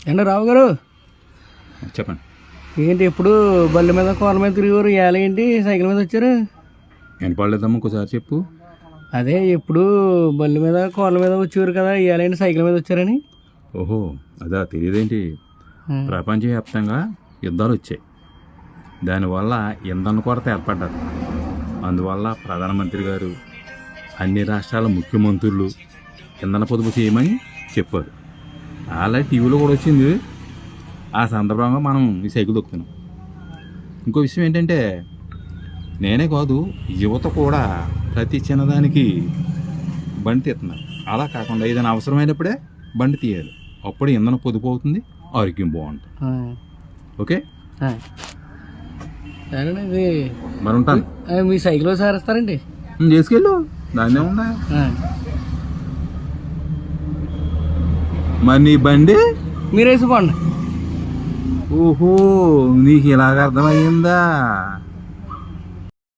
ఏంటో రావు గారు చెప్పండి. ఏంటి ఎప్పుడు బళ్ళ మీద కోల మీద తిరిగారు, ఇవాళ ఏంటి సైకిల్ మీద వచ్చారు? వినపడలేదమ్మా, ఒకసారి చెప్పు. అదే ఎప్పుడు బళ్ళ మీద కోల మీద వచ్చేవారు కదా, ఇవాళ ఏంటి సైకిల్ మీద వచ్చారని. ఓహో, అదా తెలియదేంటి? ప్రపంచవ్యాప్తంగా యుద్ధాలు వచ్చాయి, దానివల్ల ఇంధన కొరత ఏర్పడ్డది. అందువల్ల ప్రధానమంత్రి గారు అన్ని రాష్ట్రాల ముఖ్యమంత్రులు ఇంధన పొదుపు చేయమని చెప్పారు. అలా టీవీలో కూడా వచ్చింది. ఆ సందర్భంగా మనం ఈ సైకిల్ దొక్కుతున్నాం. ఇంకో విషయం ఏంటంటే, నేనే కాదు యువత కూడా ప్రతి చిన్నదానికి బండి తీస్తున్నారు. అలా కాకుండా ఏదైనా అవసరమైనప్పుడే బండి తీయాలి. అప్పుడు ఇంధన పొదుపు అవుతుంది, ఆరోగ్యం బాగుంటుంది. ఓకే సరేనండి, మరి ఉంటాను. మీ సైకిల్ సారేస్తారండి? చేసుకెళ్ళు, దాన్నే ఉన్నా. మరి నీ బండి మీరు వేసుకోండి. ఓహో, నీకు ఇలాగ అర్థమయ్యిందా?